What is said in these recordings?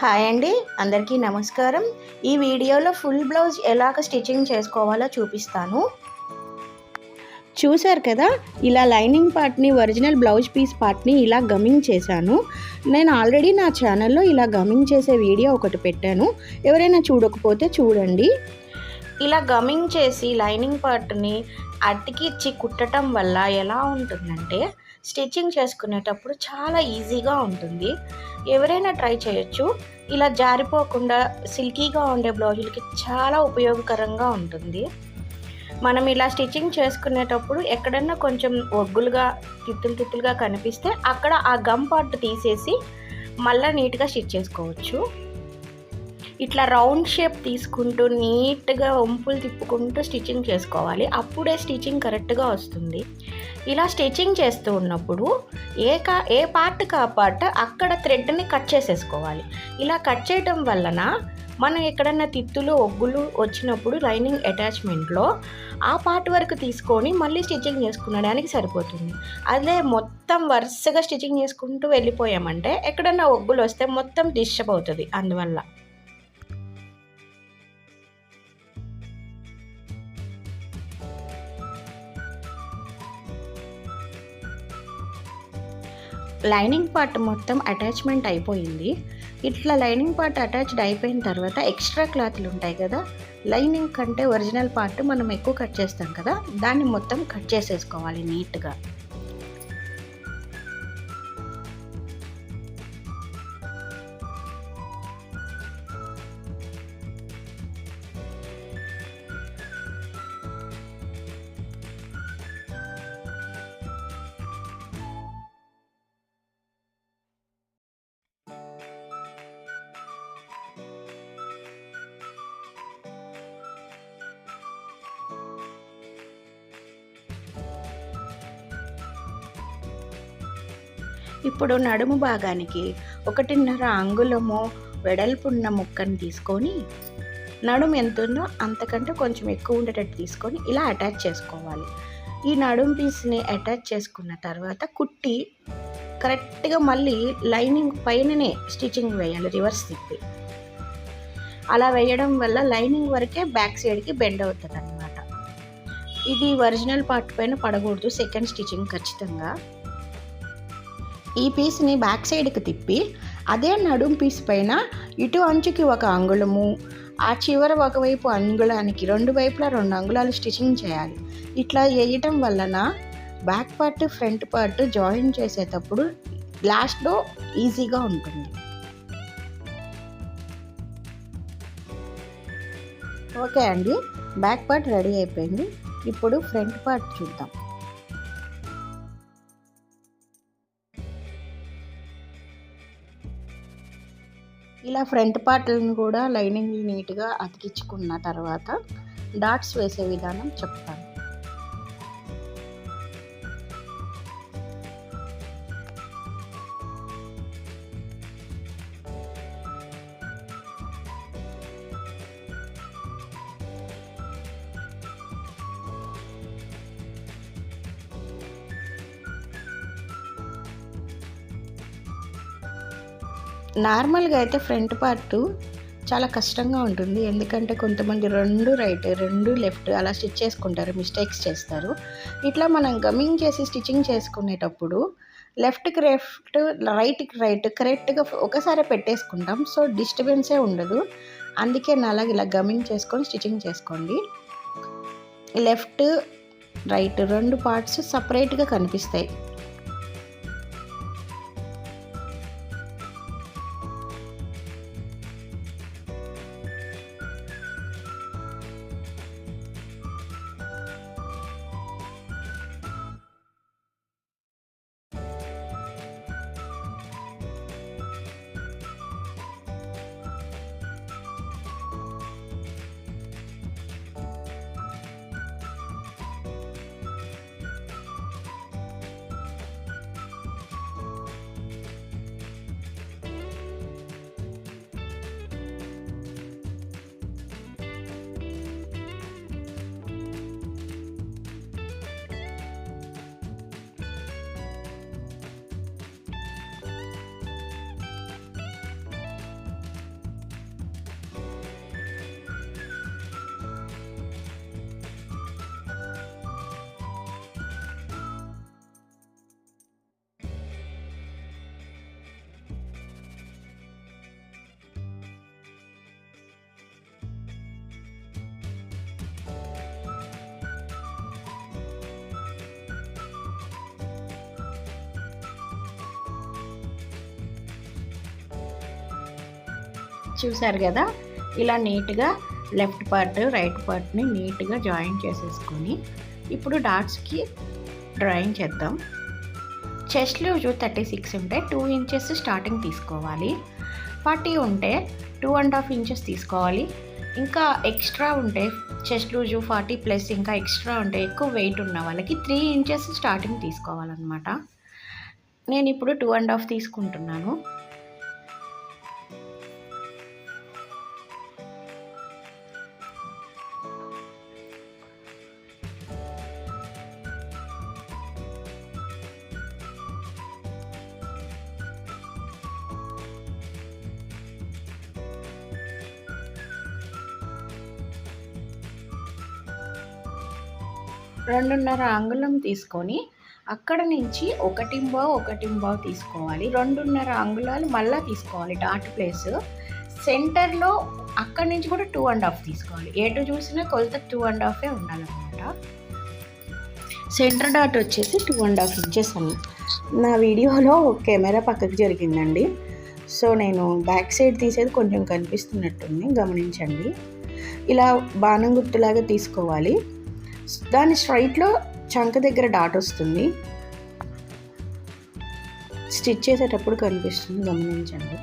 Hi అండి, అందరికీ నమస్కారం. ఈ వీడియోలో ఫుల్ బ్లౌజ్ ఎలాగ స్టిచ్చింగ్ చేసుకోవాలో చూపిస్తాను. చూశారు కదా, ఇలా లైనింగ్ పార్ట్ని ఒరిజినల్ బ్లౌజ్ పీస్ పార్ట్ని ఇలా గమ్మింగ్ చేశాను. నేను ఆల్రెడీ నా ఛానల్లో ఇలా గమ్మింగ్ చేసే వీడియో ఒకటి పెట్టాను. ఎవరైనా చూడకపోతే చూడండి. ఇలా గమ్మింగ్ చేసి లైనింగ్ పార్ట్ని అతికిచ్చి కుట్టడం వల్ల ఎలా ఉంటుందంటే స్టిచ్చింగ్ చేసుకునేటప్పుడు చాలా ఈజీగా ఉంటుంది. ఎవరైనా ట్రై చేయొచ్చు. ఇలా జారిపోకుండా సిల్కీగా ఉండే బ్లౌజులకి చాలా ఉపయోగకరంగా ఉంటుంది. మనం ఇలా స్టిచ్చింగ్ చేసుకునేటప్పుడు ఎక్కడన్నా కొంచెం ఒగ్గులుగా తిత్తులుగా కనిపిస్తే అక్కడ ఆ గమ్ పార్ట్ తీసేసి మళ్ళీ నీట్గా స్టిచ్ చేసుకోవచ్చు. ఇట్లా రౌండ్ షేప్ తీసుకుంటూ నీట్గా వంపులు తిప్పుకుంటూ స్టిచ్చింగ్ చేసుకోవాలి. అప్పుడే స్టిచ్చింగ్ కరెక్ట్గా వస్తుంది. ఇలా స్టిచ్చింగ్ చేస్తూ ఉన్నప్పుడు ఏ పార్ట్కి ఆ పార్ట్ అక్కడ థ్రెడ్ని కట్ చేసేసుకోవాలి. ఇలా కట్ చేయడం వలన మనం ఎక్కడన్నా తిత్తులు ఒగ్గులు వచ్చినప్పుడు లైనింగ్ అటాచ్మెంట్లో ఆ పార్ట్ వరకు తీసుకొని మళ్ళీ స్టిచ్చింగ్ చేసుకునడానికి సరిపోతుంది. అదే మొత్తం వరుసగా స్టిచ్చింగ్ చేసుకుంటూ వెళ్ళిపోయామంటే ఎక్కడన్నా ఒగ్గులు వస్తే మొత్తం డిస్టర్బ్ అవుతుంది. అందువల్ల లైనింగ్ పార్ట్ మొత్తం అటాచ్మెంట్ అయిపోయింది. ఇట్లా లైనింగ్ పార్ట్ అటాచ్డ్ అయిపోయిన తర్వాత ఎక్స్ట్రా క్లాత్లు ఉంటాయి కదా, లైనింగ్ కంటే ఒరిజినల్ పార్ట్ మనం ఎక్కువ కట్ చేస్తాం కదా, దాన్ని మొత్తం కట్ చేసేసుకోవాలి నీట్గా. ఇప్పుడు నడుము భాగానికి 1.5 అంగుళము వెడల్పున్న ముక్కను తీసుకొని నడుము ఎంత ఉందో అంతకంటే కొంచెం ఎక్కువ ఉండేటట్టు తీసుకొని ఇలా అటాచ్ చేసుకోవాలి. ఈ నడుము పీస్ని అటాచ్ చేసుకున్న తర్వాత కుట్టి కరెక్ట్గా మళ్ళీ లైనింగ్ పైననే స్టిచ్చింగ్ వేయాలి, రివర్స్ తిప్పి. అలా వేయడం వల్ల లైనింగ్ వరకే బ్యాక్ సైడ్కి బెండ్ అవుతుంది అన్నమాట. ఇది ఒరిజినల్ పార్ట్ పైన పడకూడదు, సెకండ్ స్టిచ్చింగ్ ఖచ్చితంగా. ఈ పీస్ని బ్యాక్ సైడ్కి తిప్పి అదే నడుం పీస్ పైన ఇటు అంచుకి 1 అంగుళము, ఆ చివర ఒకవైపు అంగుళానికి 2 వైపులా 2 అంగుళాలు స్టిచ్చింగ్ చేయాలి. ఇట్లా వేయటం వలన back part front part join చేసేటప్పుడు లాస్ట్లో ఈజీగా ఉంటుంది. ఓకే అండి, బ్యాక్ పార్ట్ రెడీ అయిపోయింది. ఇప్పుడు ఫ్రంట్ పార్ట్ చూద్దాం. ఇలా ఫ్రంట్ పార్ట్లను కూడా లైనింగ్ నీట్గా అతికించుకున్న తర్వాత డాట్స్ వేసే విధానం చెప్తాను. నార్మల్గా అయితే ఫ్రంట్ పార్ట్ చాలా కష్టంగా ఉంటుంది. ఎందుకంటే కొంతమంది 2 రైట్ 2 లెఫ్ట్ అలా స్టిచ్ చేసుకుంటారు, మిస్టేక్స్ చేస్తారు. ఇట్లా మనం గమ్మింగ్ చేసి స్టిచ్చింగ్ చేసుకునేటప్పుడు లెఫ్ట్కి లెఫ్ట్ రైట్కి రైట్ కరెక్ట్గా ఒకసారి పెట్టేసుకుంటాం. సో డిస్టర్బెన్సే ఉండదు. అందుకే అలాగే ఇలా గమ్మింగ్ చేసుకొని స్టిచ్చింగ్ చేసుకోండి. లెఫ్ట్ రైట్ 2 పార్ట్స్ సపరేట్గా కనిపిస్తాయి. చూసారు కదా, ఇలా నీట్గా లెఫ్ట్ పార్ట్ రైట్ పార్ట్ని నీట్గా జాయిన్ చేసేసుకొని ఇప్పుడు డాట్స్కి డ్రాయింగ్ చేద్దాం. చెస్ట్ లూజ్ 36 ఉంటే 2 ఇంచెస్ స్టార్టింగ్ తీసుకోవాలి. 40 ఉంటే 2.5 ఇంచెస్ తీసుకోవాలి. ఇంకా ఎక్స్ట్రా ఉంటే చెస్ట్ లూజు 40 ప్లస్ ఇంకా ఎక్స్ట్రా ఉంటే ఎక్కువ వెయిట్ ఉన్న వాళ్ళకి 3 ఇంచెస్ స్టార్టింగ్ తీసుకోవాలన్నమాట. నేను ఇప్పుడు 2.5 తీసుకుంటున్నాను. రెండున్నర అంగుళం తీసుకొని అక్కడ నుంచి 1.5 తీసుకోవాలి. 2.5 అంగుళాలు మళ్ళీ తీసుకోవాలి డాట్ ప్లేస్. సెంటర్లో అక్కడి నుంచి కూడా 2.5 తీసుకోవాలి. ఎటు చూసినా కొలత 2.5 ఉండాలన్నమాట. సెంటర్ డాట్ వచ్చేసి 2.5 ఇంచెస్ అని నా వీడియోలో కెమెరా పక్కకు జరిగిందండి. సో నేను బ్యాక్ సైడ్ తీసేది కొంచెం కనిపిస్తున్నట్టుంది, గమనించండి. ఇలా బాణం గుర్తులాగా తీసుకోవాలి. దాని స్ట్రైట్లో చంక దగ్గర డాట్ వస్తుంది, స్టిచ్ చేసేటప్పుడు కనిపిస్తుంది, గమనించండి.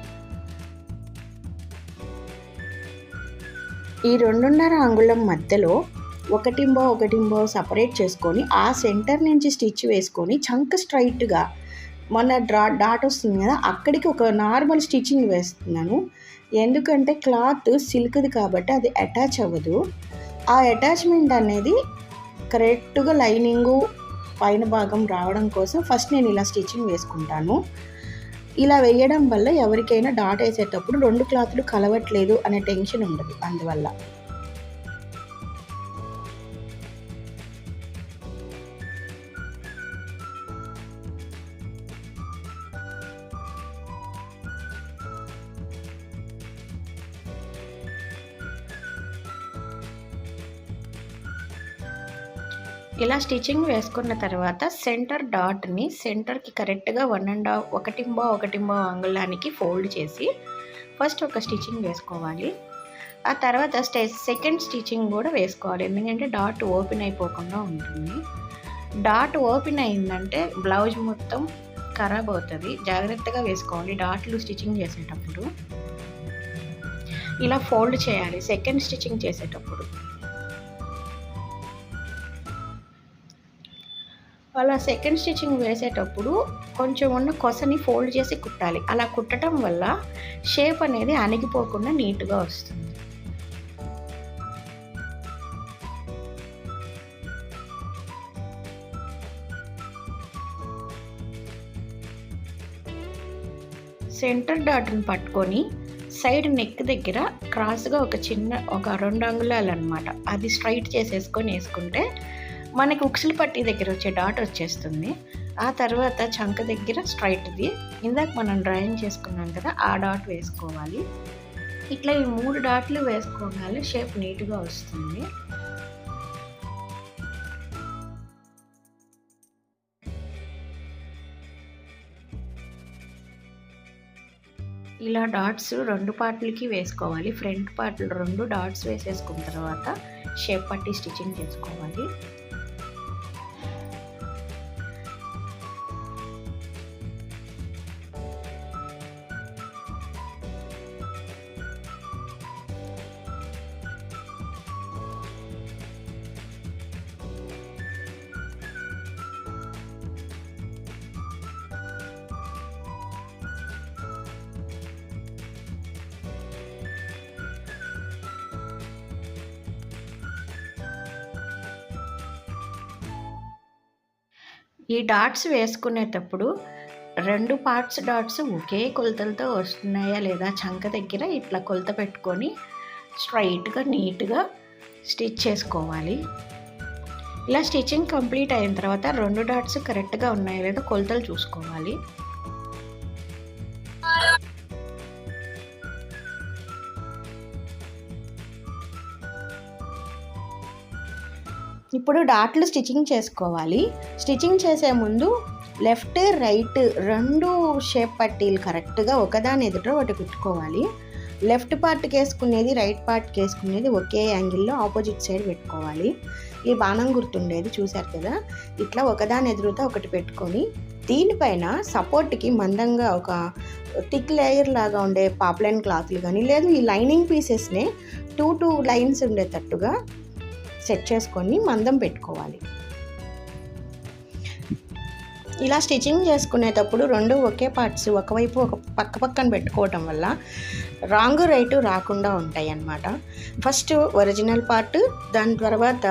ఈ 2.5 అంగుళం మధ్యలో 1.5 సపరేట్ చేసుకొని ఆ సెంటర్ నుంచి స్టిచ్ వేసుకొని చంక స్ట్రైట్గా మన డాట్ వస్తుంది కదా, అక్కడికి ఒక నార్మల్ స్టిచ్చింగ్ వేస్తున్నాను. ఎందుకంటే క్లాత్ సిల్క్ది కాబట్టి అది అటాచ్ అవ్వదు. ఆ అటాచ్మెంట్ అనేది కరెక్ట్గా లైనింగు పైన భాగం రావడం కోసం ఫస్ట్ నేను ఇలా స్టిచ్చింగ్ వేసుకుంటాను. ఇలా వేయడం వల్ల ఎవరికైనా డాట్ వేసేటప్పుడు 2 క్లాత్లు కలవట్లేదు అనే టెన్షన్ ఉండదు. అందువల్ల ఇలా స్టిచ్చింగ్ వేసుకున్న తర్వాత సెంటర్ డాట్ని సెంటర్కి కరెక్ట్గా 1.5 అంగుళానికి ఫోల్డ్ చేసి ఫస్ట్ ఒక స్టిచ్చింగ్ వేసుకోవాలి. ఆ తర్వాత సెకండ్ స్టిచ్చింగ్ కూడా వేసుకోవాలి, ఎందుకంటే డాట్ ఓపెన్ అయిపోకుండా ఉంటుంది. డాట్ ఓపెన్ అయిందంటే బ్లౌజ్ మొత్తం ఖరాబ్ అవుతుంది. జాగ్రత్తగా వేసుకోవాలి డాట్లు స్టిచ్చింగ్ చేసేటప్పుడు. ఇలా ఫోల్డ్ చేయాలి సెకండ్ స్టిచ్చింగ్ చేసేటప్పుడు. అలా సెకండ్ స్టిచ్చింగ్ వేసేటప్పుడు కొంచెం ఉన్న కొసని ఫోల్డ్ చేసి కుట్టాలి. అలా కుట్టడం వల్ల షేప్ అనేది అణిగిపోకుండా నీట్గా వస్తుంది. సెంటర్ డాట్ని పట్టుకొని సైడ్ నెక్ దగ్గర క్రాస్గా ఒక 2 అంగుళాలు అనమాట, అది స్ట్రైట్ చేసేసుకొని వేసుకుంటే మనకి ఉక్సులు పట్టి దగ్గర వచ్చే డాట్ వచ్చేస్తుంది. ఆ తర్వాత చంక దగ్గర స్ట్రైట్ది ఇందాక మనం డ్రాయింగ్ చేసుకున్నాం కదా, ఆ డాట్ వేసుకోవాలి. ఇట్లా ఈ 3 డాట్లు వేసుకోగానే షేప్ నీట్గా వస్తుంది. ఇలా డాట్స్ 2 పార్ట్లకి వేసుకోవాలి. ఫ్రంట్ పార్ట్లు 2 డాట్స్ వేసేసుకున్న తర్వాత షేప్ పట్టి స్టిచ్చింగ్ చేసుకోవాలి. ఈ డాట్స్ వేసుకునేటప్పుడు 2 పార్ట్స్ డాట్స్ ఒకే కొలతలతో వస్తున్నాయా లేదా చంక దగ్గర ఇట్లా కొలత పెట్టుకొని స్ట్రైట్గా నీట్గా స్టిచ్ చేసుకోవాలి. ఇలా స్టిచ్చింగ్ కంప్లీట్ అయిన తర్వాత 2 డాట్స్ కరెక్ట్గా ఉన్నాయా లేదా కొలతలు చూసుకోవాలి. ఇప్పుడు డాట్లు స్టిచ్చింగ్ చేసుకోవాలి. స్టిచ్చింగ్ చేసే ముందు లెఫ్ట్ రైట్ 2 షేప్ పట్టీలు కరెక్ట్గా ఒకదాని ఎదుట ఒకటి కుట్టుకోవాలి. లెఫ్ట్ పార్ట్కి వేసుకునేది రైట్ పార్ట్కి వేసుకునేది ఒకే యాంగిల్లో ఆపోజిట్ సైడ్ పెట్టుకోవాలి. ఈ బాణం గుర్తుండేది చూశారు కదా, ఇట్లా ఒకదాని ఎదురుగా ఒకటి పెట్టుకొని దీనిపైన సపోర్ట్కి మందంగా ఒక థిక్ లేయర్ లాగా ఉండే పాప్లైన్ క్లాత్లు కానీ లేదు ఈ లైనింగ్ పీసెస్ని 2 లైన్స్ ఉండేటట్టుగా సెట్ చేసుకొని మందం పెట్టుకోవాలి. ఇలా స్టిచ్చింగ్ చేసుకునేటప్పుడు రెండు ఒకే పార్ట్స్ ఒకవైపు ఒక పక్కన పెట్టుకోవటం వల్ల రాంగ్ రైట్ రాకుండా ఉంటాయి అన్నమాట. ఫస్ట్ ఒరిజినల్ పార్ట్, దాని తర్వాత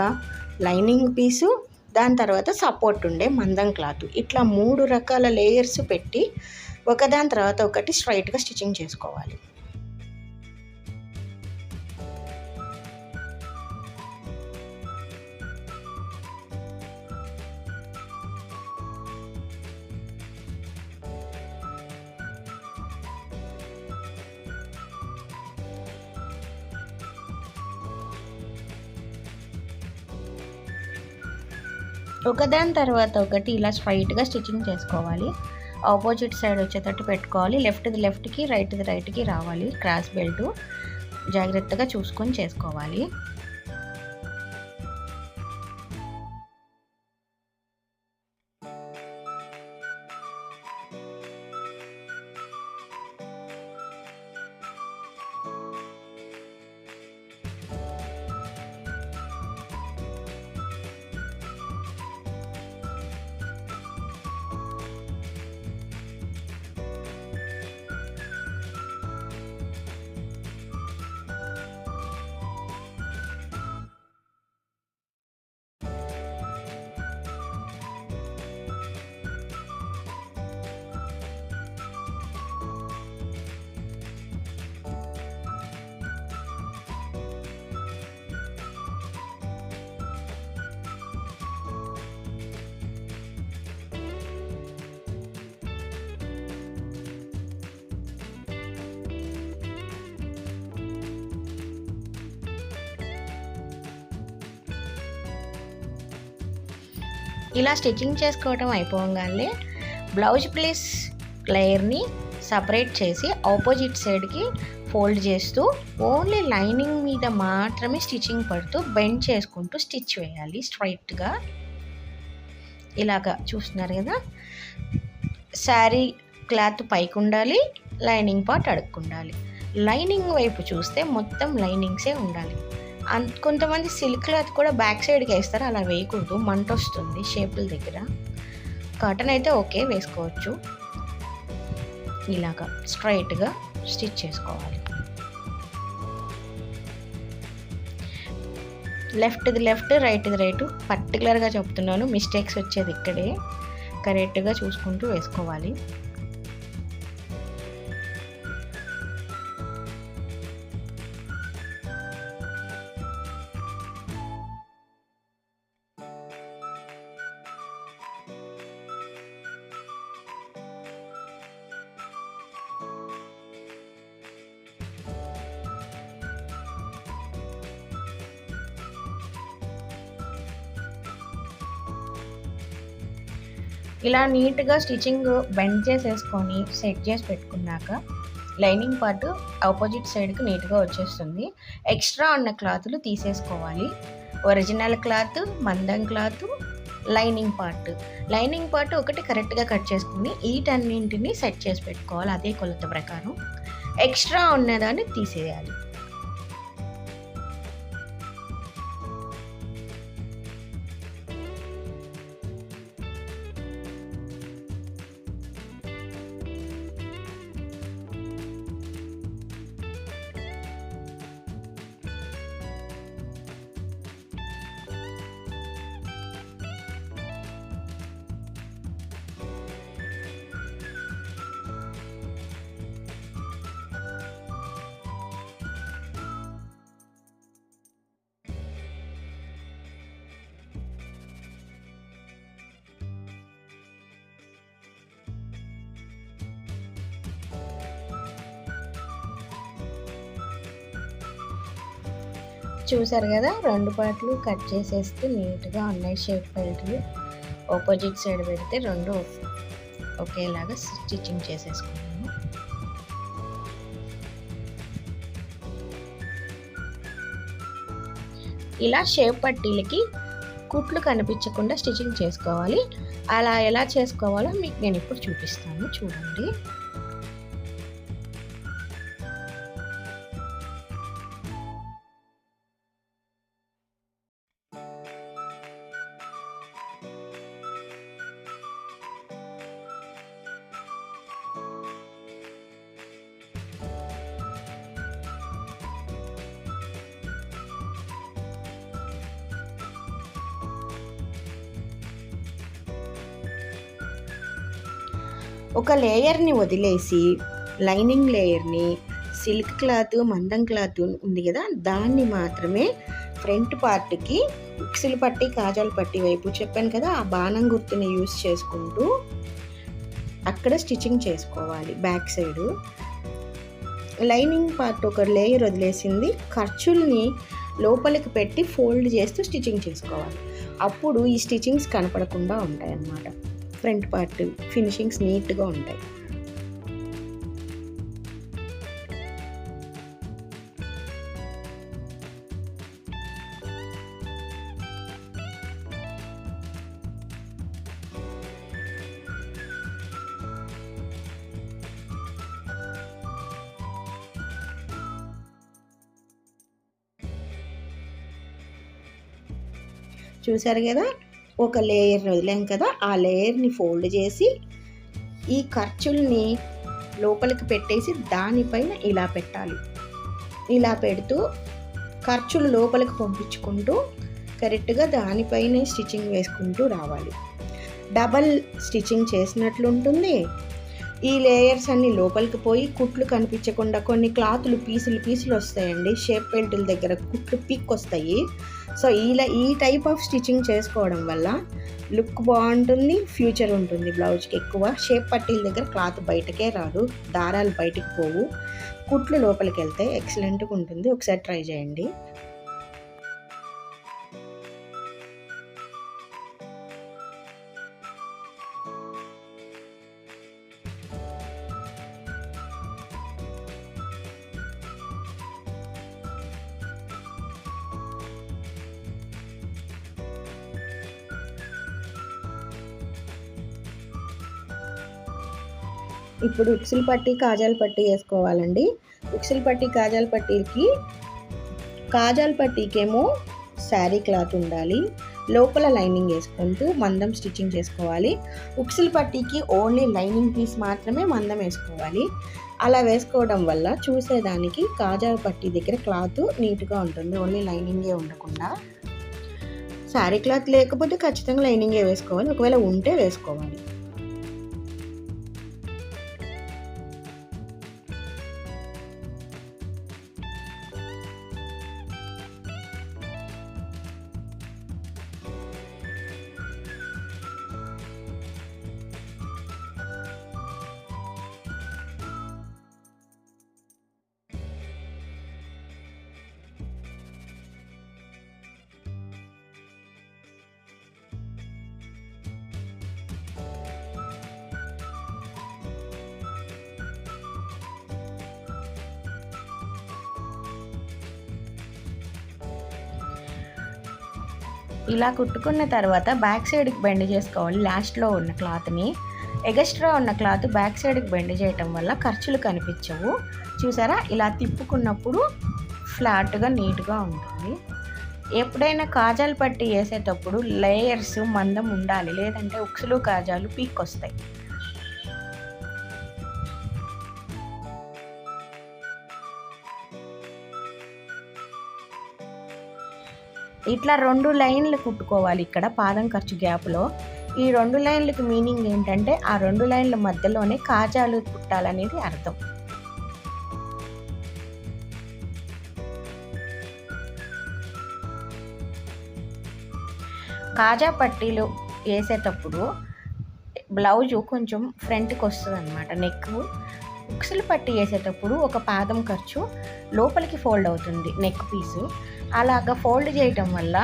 లైనింగ్ పీసు, దాని తర్వాత సపోర్ట్ ఉండే మందం క్లాత్, ఇట్లా 3 రకాల లేయర్స్ పెట్టి ఒకదాని తర్వాత ఒకటి స్ట్రైట్గా స్టిచ్చింగ్ చేసుకోవాలి. ఒకదాని తర్వాత ఒకటి ఇలా స్ట్రైట్గా స్టిచ్చింగ్ చేసుకోవాలి. ఆపోజిట్ సైడ్ వచ్చేటట్టు పెట్టుకోవాలి. లెఫ్ట్ది లెఫ్ట్కి, రైట్ది రైట్కి రావాలి. క్రాస్ బెల్ట్ జాగ్రత్తగా చూసుకొని చేసుకోవాలి. ఇలా స్టిచ్చింగ్ చేసుకోవటం అయిపోగానే బ్లౌజ్ పీస్ లేయర్ని సపరేట్ చేసి ఆపోజిట్ సైడ్కి ఫోల్డ్ చేస్తూ ఓన్లీ లైనింగ్ మీద మాత్రమే స్టిచ్చింగ్ పడుతూ బెండ్ చేసుకుంటూ స్టిచ్ వేయాలి స్ట్రైట్గా. ఇలాగా చూస్తున్నారు కదా, శారీ క్లాత్ పైకి ఉండాలి, లైనింగ్ పార్ట్ అడుక్కుండాలి. లైనింగ్ వైపు చూస్తే మొత్తం లైనింగ్సే ఉండాలి. కొంతమంది సిల్క్ క్లాత్ కూడా బ్యాక్ సైడ్కి వేస్తారు, అలా వేయకూడదు, మంట వస్తుంది షేపుల దగ్గర. కాటన్ అయితే ఓకే వేసుకోవచ్చు. ఇలాగా స్ట్రైట్గా స్టిచ్ చేసుకోవాలి. లెఫ్ట్ది లెఫ్ట్, రైట్ది రైట్, పర్టికులర్గా చెప్తున్నాను, మిస్టేక్స్ వచ్చేది ఇక్కడే. కరెక్ట్గా చూసుకుంటూ వేసుకోవాలి. ఇలా నీట్గా స్టిచ్చింగ్ బెండ్ చేసేసుకొని సెట్ చేసి పెట్టుకున్నాక లైనింగ్ పార్ట్ ఆపోజిట్ సైడ్కి నీట్గా వచ్చేస్తుంది. ఎక్స్ట్రా ఉన్న క్లాతులు తీసేసుకోవాలి. ఒరిజినల్ క్లాత్, మందం క్లాత్, లైనింగ్ పార్ట్ ఒకటి కరెక్ట్గా కట్ చేసుకుని వీటన్నింటినీ సెట్ చేసి పెట్టుకోవాలి. అదే కొలత ప్రకారం ఎక్స్ట్రా ఉన్నదాన్ని తీసేయాలి. చూసారు కదా, 2 పార్ట్లు కట్ చేసేస్తే నీట్గా ఉన్నాయి షేప్ బెల్ట్లు. ఆపోజిట్ సైడ్ పెడితే 2 ఒకేలాగా స్టిచ్చింగ్ చేసేసుకున్నాను. ఇలా షేప్ పట్టీలకి కుట్లు కనిపించకుండా స్టిచ్చింగ్ చేసుకోవాలి. అలా ఎలా చేసుకోవాలో మీకు నేను ఇప్పుడు చూపిస్తాను, చూడండి. ఒక లేయర్ని వదిలేసి లైనింగ్ లేయర్ని సిల్క్ క్లాత్, మందం క్లాత్ ఉంది కదా, దాన్ని మాత్రమే ఫ్రంట్ పార్ట్కి ఉక్సులు పట్టి, కాజాలు పట్టి వైపు చెప్పాను కదా, ఆ బాణం గుర్తుని యూస్ చేసుకుంటూ అక్కడ స్టిచ్చింగ్ చేసుకోవాలి. బ్యాక్ సైడు లైనింగ్ పార్ట్ ఒక లేయర్ వదిలేసింది, ఖర్చుల్ని లోపలికి పెట్టి ఫోల్డ్ చేస్తూ స్టిచ్చింగ్ చేసుకోవాలి. అప్పుడు ఈ స్టిచ్చింగ్స్ కనపడకుండా ఉంటాయి అన్నమాట. ఫ్రంట్ పార్ట్ ఫినిషింగ్స్ నీట్గా ఉంటాయి. చూసారు కదా, ఒక లేయర్ వదిలాం కదా, ఆ లేయర్ని ఫోల్డ్ చేసి ఈ ఖర్చుల్ని లోపలికి పెట్టేసి దానిపైన ఇలా పెట్టాలి. ఇలా పెడుతూ ఖర్చులు లోపలికి పంపించుకుంటూ కరెక్ట్గా దానిపైనే స్టిచ్చింగ్ వేసుకుంటూ రావాలి. డబల్ స్టిచ్చింగ్ చేసినట్లుంటుంది. ఈ లేయర్స్ అన్నీ లోపలికి పోయి కుట్లు కనిపించకుండా కొన్ని క్లాతులు పీసులు వస్తాయండి. షేప్ బెల్టుల దగ్గర కుట్లు పిక్ వస్తాయి. సో ఈ టైప్ ఆఫ్ స్టిచ్చింగ్ చేసుకోవడం వల్ల లుక్ బాగుంటుంది, ఫ్యూచర్ ఉంటుంది బ్లౌజ్కి. ఎక్కువ షేప్ పట్టీల దగ్గర క్లాత్ బయటకే రాదు, దారాలు బయటకు పోవు, కుట్లు లోపలికి వెళ్తాయి. ఎక్సలెంట్గా ఉంటుంది, ఒకసారి ట్రై చేయండి. ఇప్పుడు ఉక్సులు పట్టి, కాజాల పట్టి వేసుకోవాలండి. ఉక్సులు పట్టి, కాజాల పట్టీకి, కాజాల పట్టీకేమో శారీ క్లాత్ ఉండాలి, లోపల లైనింగ్ వేసుకుంటూ మందం స్టిచ్చింగ్ చేసుకోవాలి. ఉక్సులు పట్టీకి ఓన్లీ లైనింగ్ పీస్ మాత్రమే మందం వేసుకోవాలి. అలా వేసుకోవడం వల్ల చూసేదానికి కాజాల పట్టీ దగ్గర క్లాత్ నీట్గా ఉంటుంది, ఓన్లీ లైనింగే ఉండకుండా. శారీ క్లాత్ లేకపోతే ఖచ్చితంగా లైనింగే వేసుకోవాలి, ఒకవేళ ఉంటే వేసుకోవాలి. ఇలా కుట్టుకున్న తర్వాత బ్యాక్ సైడ్కి బెండ్ చేసుకోవాలి. లాస్ట్లో ఉన్న క్లాత్ని, ఎగస్ట్రా ఉన్న క్లాత్ బ్యాక్ సైడ్కి బెండ్ చేయటం వల్ల ఖర్చులు కనిపించవు. చూసారా, ఇలా తిప్పుకున్నప్పుడు ఫ్లాట్గా నీట్గా ఉంటుంది. ఎప్పుడైనా కాజాలు పట్టి వేసేటప్పుడు లేయర్స్ మందం ఉండాలి, లేదంటే ఉక్సులు కాజాలు పీక్ వస్తాయి. ఇట్లా 2 లైన్లు కుట్టుకోవాలి. ఇక్కడ పాదం ఖర్చు గ్యాప్లో ఈ 2 లైన్లకి మీనింగ్ ఏంటంటే ఆ 2 లైన్ల మధ్యలోనే కాజాలు కుట్టాలనేది అర్థం. కాజా పట్టీలు వేసేటప్పుడు బ్లౌజు కొంచెం ఫ్రంట్కి వస్తుంది అన్నమాట, నెక్. ఉక్సులు పట్టి వేసేటప్పుడు ఒక పాదం ఖర్చు లోపలికి ఫోల్డ్ అవుతుంది నెక్ పీసు. అలాగా ఫోల్డ్ చేయటం వల్ల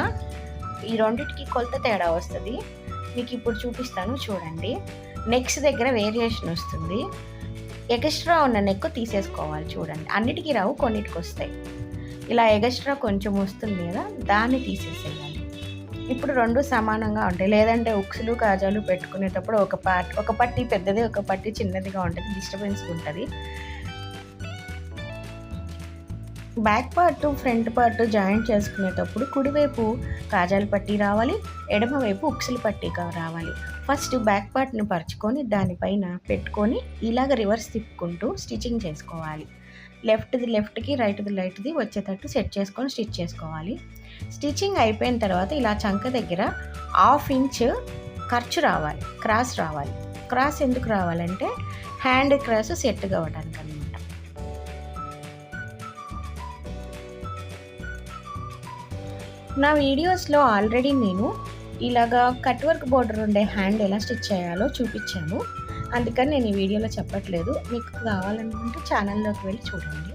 ఈ రెండింటికి కొలత తేడా వస్తుంది. మీకు ఇప్పుడు చూపిస్తాను, చూడండి. నెక్స్ దగ్గర వేరియేషన్ వస్తుంది. ఎక్స్ట్రా ఉన్న నెక్ తీసేసుకోవాలి. చూడండి, అన్నిటికీ రావు, కొన్నిటికి వస్తాయి. ఇలా ఎగస్ట్రా కొంచెం వస్తుంది కదా, దాన్ని తీసేసేయాలి. ఇప్పుడు రెండు సమానంగా ఉంటాయి. లేదంటే ఉక్సులు కాజాలు పెట్టుకునేటప్పుడు ఒక పట్టి పెద్దది, ఒక పట్టి చిన్నదిగా ఉంటుంది, డిస్టర్బెన్స్గా ఉంటుంది. Back part front part joint చేసుకునేటప్పుడు కుడివైపు కాజాల పట్టీ రావాలి, ఎడమవైపు ఉక్సులు పట్టీ రావాలి. ఫస్ట్ బ్యాక్ పార్ట్ని పరుచుకొని దానిపైన పెట్టుకొని ఇలాగ రివర్స్ తిప్పుకుంటూ స్టిచ్చింగ్ చేసుకోవాలి. లెఫ్ట్కి రైట్ది వచ్చేటట్టు సెట్ చేసుకొని స్టిచ్ చేసుకోవాలి. స్టిచ్చింగ్ అయిపోయిన తర్వాత ఇలా చంక దగ్గర 1/2 ఇంచ్ ఖర్చు రావాలి, క్రాస్ రావాలి. క్రాస్ ఎందుకు రావాలంటే హ్యాండ్ క్రాస్ సెట్ కావడానికి అనమాట. నా వీడియోస్లో ఆల్రెడీ నేను ఇలాగా కట్ వర్క్ బోర్డర్ ఉండే హ్యాండ్ ఎలా స్టిచ్ చేయాలో చూపించాను, అందుకని నేను ఈ వీడియోలో చెప్పట్లేదు. మీకు కావాలనుకుంటే ఛానల్లోకి వెళ్ళి చూడండి.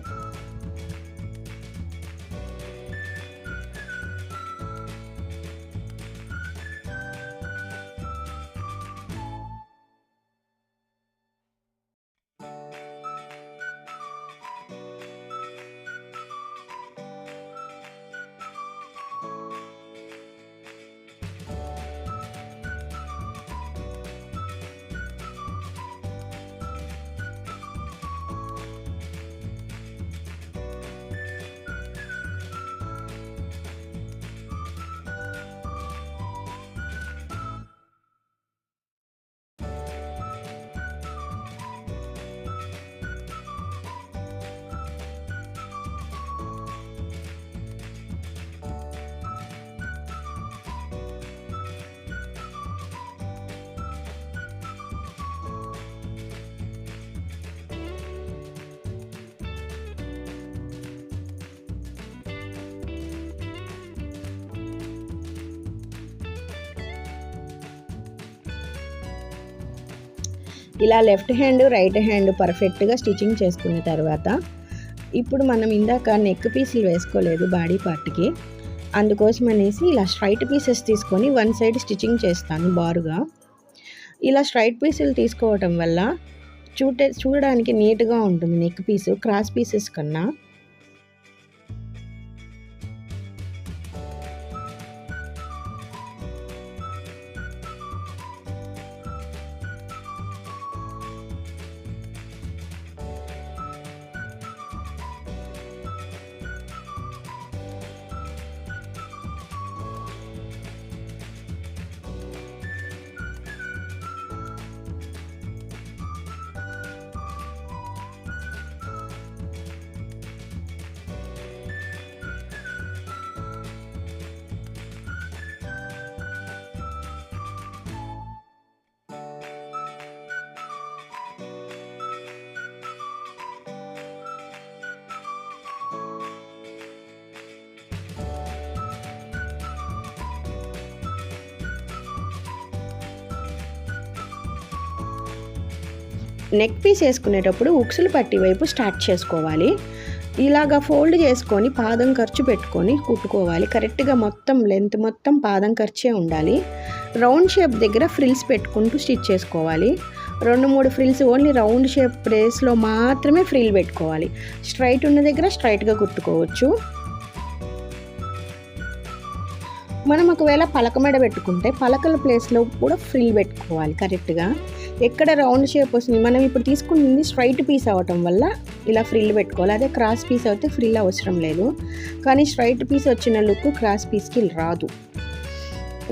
ఇలా లెఫ్ట్ హ్యాండ్ రైట్ హ్యాండ్ పర్ఫెక్ట్గా స్టిచ్చింగ్ చేసుకున్న తర్వాత ఇప్పుడు మనం ఇందాక నెక్ పీసులు వేసుకోలేదు బాడీ పార్ట్కి, అందుకోసం అనేసి ఇలా స్ట్రైట్ పీసెస్ తీసుకొని వన్ సైడ్ స్టిచ్చింగ్ చేస్తాను బారుగా. ఇలా స్ట్రైట్ పీసులు తీసుకోవటం వల్ల చూడడానికి నీట్గా ఉంటుంది నెక్ పీసు క్రాస్ పీసెస్ కన్నా. నెక్ పీస్ వేసుకునేటప్పుడు ఉక్సులు పట్టి వైపు స్టార్ట్ చేసుకోవాలి. ఇలాగా ఫోల్డ్ చేసుకొని పాదం ఖర్చు పెట్టుకొని కుట్టుకోవాలి. కరెక్ట్గా మొత్తం లెంత్ మొత్తం పాదం ఖర్చే ఉండాలి. రౌండ్ షేప్ దగ్గర ఫ్రిల్స్ పెట్టుకుంటూ స్టిచ్ చేసుకోవాలి. 2-3 ఫ్రిల్స్ ఓన్లీ రౌండ్ షేప్ ప్లేస్లో మాత్రమే ఫ్రిల్ పెట్టుకోవాలి. స్ట్రైట్ ఉన్న దగ్గర స్ట్రైట్గా కుట్టుకోవచ్చు. మనం ఒకవేళ పలక మెడ పెట్టుకుంటే పలకల ప్లేస్లో కూడా ఫ్రిల్ పెట్టుకోవాలి కరెక్ట్గా. ఎక్కడ రౌండ్ షేప్ వస్తుంది, మనం ఇప్పుడు తీసుకుంటుంది స్ట్రైట్ పీస్ అవ్వటం వల్ల ఇలా ఫ్రిల్ పెట్టుకోవాలి. అదే క్రాస్ పీస్ అయితే ఫ్రిల్ అవసరం లేదు, కానీ స్ట్రైట్ పీస్ వచ్చిన లుక్ క్రాస్ పీస్కి రాదు.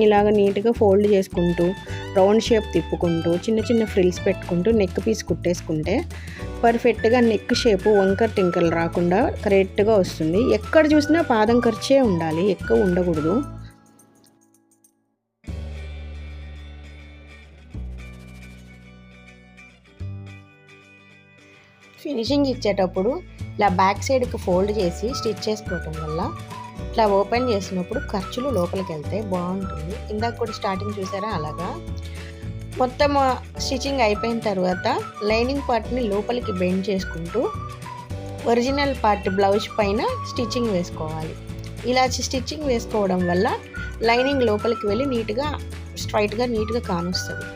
ఇలాగ నీట్గా ఫోల్డ్ చేసుకుంటూ రౌండ్ షేప్ తిప్పుకుంటూ చిన్న చిన్న ఫ్రిల్స్ పెట్టుకుంటూ నెక్ పీస్ కుట్టేసుకుంటే పర్ఫెక్ట్గా నెక్ షేపు వంకర్ టింకల్ రాకుండా కరెక్ట్గా వస్తుంది. ఎక్కడ చూసినా పాదం ఖర్చే ఉండాలి, ఎక్కువ ఉండకూడదు. ఫినిషింగ్ ఇచ్చేటప్పుడు ఇలా బ్యాక్ సైడ్కి ఫోల్డ్ చేసి స్టిచ్ చేసుకోవటం వల్ల ఇట్లా ఓపెన్ చేసినప్పుడు ఖర్చులు లోపలికి వెళ్తే బాగుంటుంది. ఇందాక కూడా స్టార్టింగ్ చూసారా అలాగా. మొత్తం స్టిచ్చింగ్ అయిపోయిన తర్వాత లైనింగ్ పార్ట్ని లోపలికి బెండ్ చేసుకుంటూ ఒరిజినల్ పార్ట్ బ్లౌజ్ పైన స్టిచ్చింగ్ వేసుకోవాలి. ఇలా స్టిచ్చింగ్ వేసుకోవడం వల్ల లైనింగ్ లోపలికి వెళ్ళి నీట్గా స్ట్రైట్గా నీట్గా కానొస్తుంది.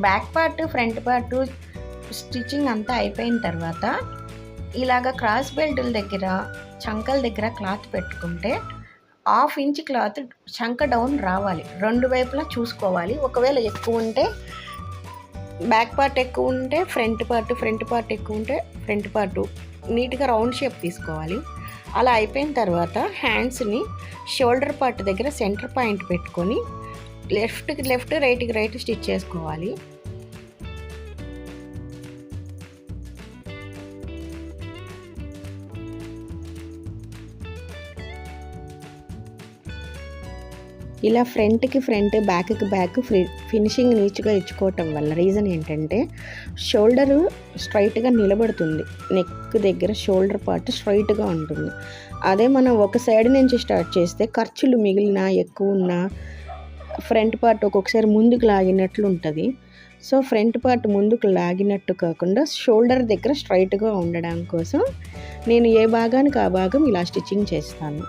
Back part front part stitching అంతా అయిపోయిన తర్వాత ఇలాగ క్రాస్ బెల్టుల దగ్గర చంకల దగ్గర క్లాత్ పెట్టుకుంటే 1/2 ఇంచ్ క్లాత్ చంక డౌన్ రావాలి. 2 వైపులా చూసుకోవాలి. ఒకవేళ ఎక్కువ ఉంటే బ్యాక్ పార్ట్ ఎక్కువ ఉంటే ఫ్రంట్ పార్ట్ ఎక్కువ ఉంటే ఫ్రంట్ పార్ట్ నీట్గా రౌండ్ షేప్ తీసుకోవాలి. అలా అయిపోయిన తర్వాత హ్యాండ్స్ని షోల్డర్ పార్ట్ దగ్గర సెంటర్ పాయింట్ పెట్టుకొని లెఫ్ట్కి లెఫ్ట్ రైట్కి రైట్ స్టిచ్ చేసుకోవాలి. ఇలా ఫ్రంట్కి ఫ్రంట్ బ్యాక్కి బ్యాక్ ఫినిషింగ్ నీట్గా ఇచ్చుకోవటం వల్ల రీజన్ ఏంటంటే షోల్డరు స్ట్రైట్గా నిలబడుతుంది. నెక్ దగ్గర షోల్డర్ పార్ట్ స్ట్రైట్గా ఉంటుంది. అదే మనం ఒక సైడ్ నుంచి స్టార్ట్ చేస్తే ఖర్చులు మిగిలిన ఎక్కువ ఉన్న ఫ్రంట్ పార్ట్ ఒక్కొక్కసారి ముందుకు లాగినట్లు ఉంటుంది. సో ఫ్రంట్ పార్ట్ ముందుకు లాగినట్టు కాకుండా షోల్డర్ దగ్గర స్ట్రైట్గా ఉండడం కోసం నేను ఏ భాగానికి ఆ భాగం ఇలా స్టిచ్చింగ్ చేస్తాను.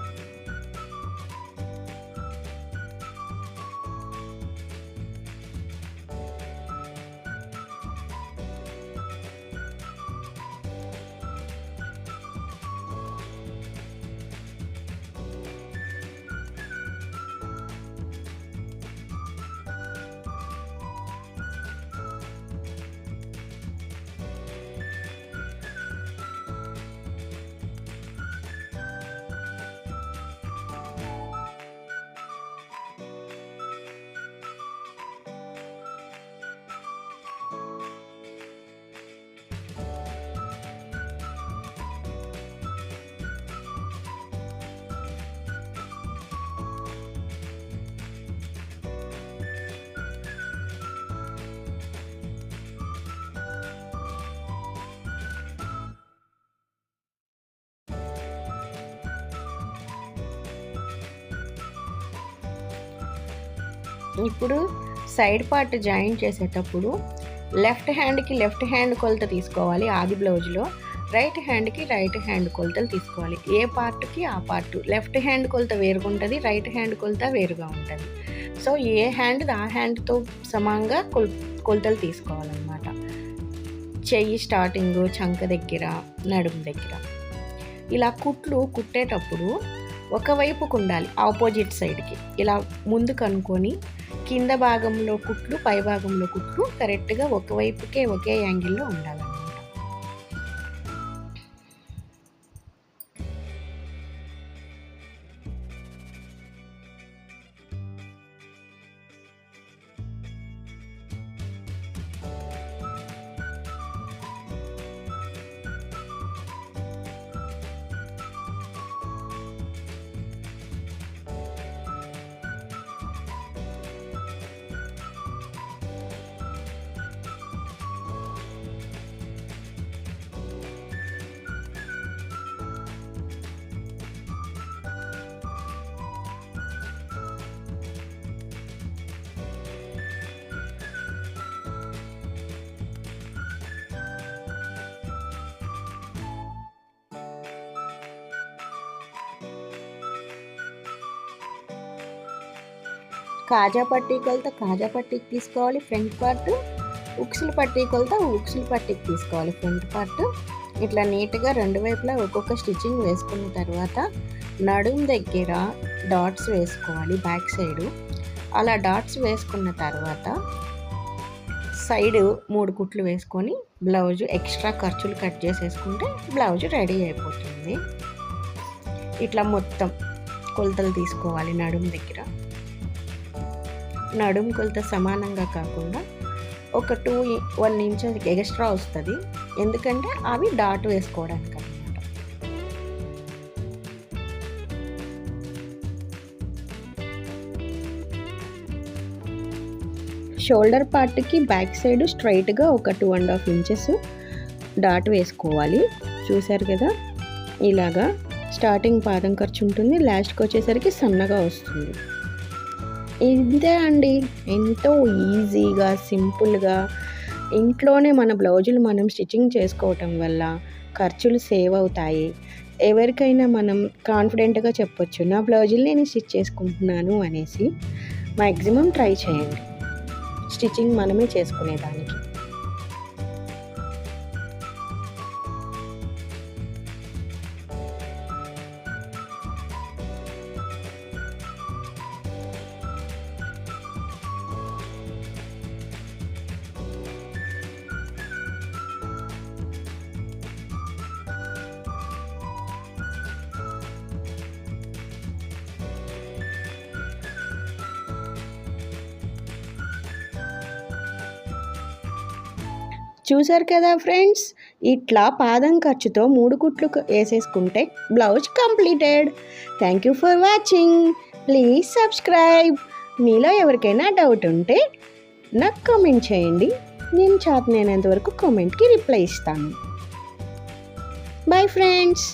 ఇప్పుడు సైడ్ పార్ట్ జాయిన్ చేసేటప్పుడు లెఫ్ట్ హ్యాండ్ కొలత తీసుకోవాలి ఆది బ్లౌజ్లో. రైట్ హ్యాండ్ కొలతలు తీసుకోవాలి. ఏ పార్ట్కి ఆ పార్ట్. లెఫ్ట్ హ్యాండ్ కొలత వేరుగా ఉంటుంది, రైట్ హ్యాండ్ కొలత వేరుగా ఉంటుంది. సో ఏ హ్యాండ్ ఆ హ్యాండ్తో సమానంగా కొలతలు తీసుకోవాలన్నమాట. చెయ్యి స్టార్టింగ్ చంక దగ్గర, నడుము దగ్గర. ఇలా కుట్టేటప్పుడు ఒకవైపుకు ఉండాలి, ఆపోజిట్ సైడ్కి. ఇలా ముందుకు అనుకొని కింద భాగంలో కుట్లు, పై భాగంలో కుట్లు కరెక్ట్గా ఒకవైపుకే ఒకే యాంగిల్లో ఉండాలన్నమాట. కాజా పట్టీ కొలత కాజా పట్టీకి తీసుకోవాలి ఫ్రంట్ పార్ట్. ఉక్సులు పట్టీ కొలత ఉక్సులు పట్టీకి తీసుకోవాలి ఫ్రంట్ పార్ట్. ఇట్లా నీట్గా 2 వైపులా ఒక్కొక్క స్టిచ్చింగ్ వేసుకున్న తర్వాత నడుము దగ్గర డాట్స్ వేసుకోవాలి బ్యాక్ సైడు. అలా డాట్స్ వేసుకున్న తర్వాత సైడు 3 కుట్లు వేసుకొని బ్లౌజు ఎక్స్ట్రా ఖర్చులు కట్ చేసేసుకుంటే బ్లౌజు రెడీ అయిపోతుంది. ఇట్లా మొత్తం కొలతలు తీసుకోవాలి. నడుము దగ్గర నడుము కొలత సమానంగా కాకుండా ఒక 1 ఇంచ్ ఎక్స్ట్రా వస్తుంది. ఎందుకంటే అవి డాట్ వేసుకోవడానికి అన్నమాట. షోల్డర్ పార్ట్కి బ్యాక్ సైడ్ స్ట్రైట్గా ఒక 2.5 ఇంచెస్ డాట్ వేసుకోవాలి. చూసారు కదా, ఇలాగా స్టార్టింగ్ పాదం ఖర్చు ఉంటుంది, లాస్ట్కి వచ్చేసరికి సన్నగా వస్తుంది. ఇంతే అండి, ఎంతో ఈజీగా సింపుల్గా ఇంట్లోనే మన బ్లౌజులు మనం స్టిచ్చింగ్ చేసుకోవటం వల్ల ఖర్చులు సేవ్ అవుతాయి. ఎవరికైనా మనం కాన్ఫిడెంట్గా చెప్పొచ్చు, నా బ్లౌజులు నేను స్టిచ్ చేసుకుంటున్నాను అనేసి. మ్యాక్సిమం ట్రై చేయండి. స్టిచ్చింగ్ మనమే చేసుకునేదానికి. చూసారు కదా ఫ్రెండ్స్, ఇట్లా పాదం ఖర్చుతో 3 కుట్లు వేసేసుకుంటే blouse completed. Thank you for watching. Please subscribe. మీలో ఎవరికైనా డౌట్ ఉంటే నాకు కామెంట్ చేయండి. నేను చేతనైనంత వరకు కామెంట్కి రిప్లై ఇస్తాను. Bye friends.